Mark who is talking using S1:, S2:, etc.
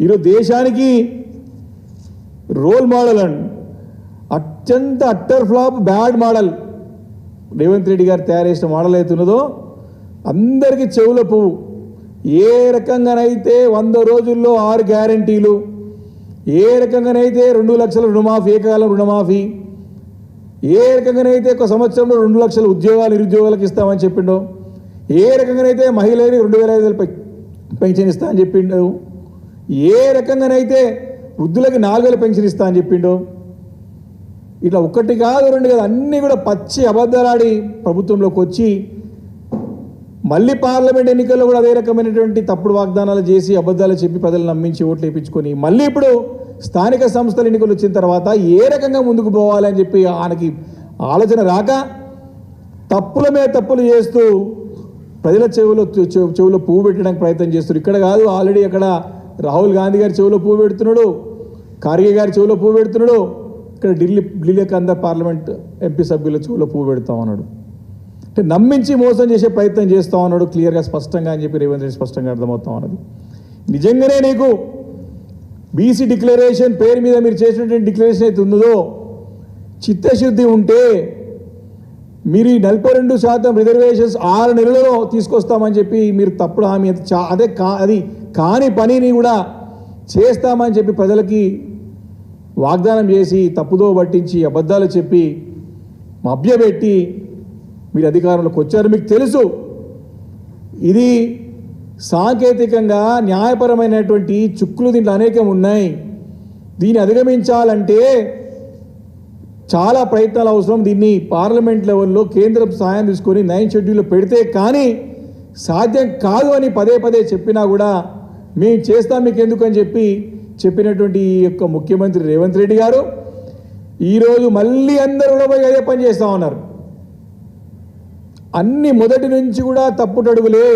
S1: ఈరోజు దేశానికి role model అండి, అత్యంత utter flop bad model Revanth Reddy గారు తయారు చేసిన మోడల్ అవుతున్నదో అందరికీ చెవుల పువ్వు. ఏ రకంగానైతే 100 రోజుల్లో 6 గ్యారంటీలు, ఏ రకంగానైతే 2 లక్షల రుణమాఫీ, ఏకకాలం రుణమాఫీ, ఏ రకంగానైతే ఒక సంవత్సరంలో 2 లక్షల ఉద్యోగాలు నిరుద్యోగులకు ఇస్తామని చెప్పిండో, ఏ రకంగానైతే మహిళలకు 2,500 పెన్షన్ ఇస్తా అని చెప్పిండు, ఏ రకంగానైతే వృద్ధులకి 4,000 పెన్షన్ ఇస్తా అని చెప్పిండో, ఇట్లా ఒకటి కాదు 2 కాదు అన్నీ కూడా పచ్చి అబద్ధాలాడి ప్రభుత్వంలోకి వచ్చి మళ్ళీ పార్లమెంట్ ఎన్నికల్లో కూడా అదే రకమైనటువంటి తప్పుడు వాగ్దానాలు చేసి అబద్ధాలు చెప్పి ప్రజలు నమ్మించి ఓట్లు వేయించుకొని మళ్ళీ ఇప్పుడు స్థానిక సంస్థల ఎన్నికలు వచ్చిన తర్వాత ఏ రకంగా ముందుకు పోవాలని చెప్పి ఆయనకి ఆలోచన రాక తప్పుల మీద తప్పులు చేస్తూ ప్రజల చెవులో పువ్వు పెట్టడానికి ప్రయత్నం చేస్తున్నారు. ఇక్కడ కాదు, ఆల్రెడీ అక్కడ రాహుల్ గాంధీ గారి చెవులో పువ్వు పెడుతున్నాడు, ఖార్గే గారి చెవులో పువ్వు పెడుతున్నాడు, ఇక్కడ ఢిల్లీకి అందరు పార్లమెంట్ ఎంపీ సభ్యుల చెవులో పువ్వు పెడతా ఉన్నాడు. అంటే నమ్మించి మోసం చేసే ప్రయత్నం చేస్తూ ఉన్నాడు క్లియర్గా స్పష్టంగా అని చెప్పి రేవంత్ రెడ్డి స్పష్టంగా అర్థమవుతా ఉన్నది. నిజంగానే నీకు బీసీ డిక్లరేషన్ పేరు మీద మీరు చేసినటువంటి డిక్లరేషన్ అయితే ఉన్నదో చిత్తశుద్ధి ఉంటే మీరు ఈ 42% రిజర్వేషన్స్ 6 నెలలలో తీసుకొస్తామని చెప్పి మీరు తప్పుడు హామీ అది కాని పనిని కూడా చేస్తామని చెప్పి ప్రజలకి వాగ్దానం చేసి తప్పుదో పట్టించి అబద్ధాలు చెప్పి మభ్యపెట్టి మీరు అధికారంలోకి వచ్చారు. మీకు తెలుసు ఇది సాంకేతికంగా న్యాయపరమైనటువంటి చుక్కులు దీంట్లో అనేకం ఉన్నాయి. దీన్ని అధిగమించాలంటే చాలా ప్రయత్నాలు అవసరం. దీన్ని పార్లమెంట్ లెవెల్లో కేంద్రం సాయం తీసుకొని 9 షెడ్యూల్లో పెడితే కానీ సాధ్యం కాదు అని పదే చెప్పినా కూడా మేము చేస్తాం మీకు ఎందుకు అని చెప్పినటువంటి ఈ యొక్క ముఖ్యమంత్రి రేవంత్ రెడ్డి గారు ఈరోజు మళ్ళీ అందరూ కూడా పోయి అదే పని చేస్తూ ఉన్నారు. అన్ని మొదటి నుంచి కూడా తప్పుటడుగులే.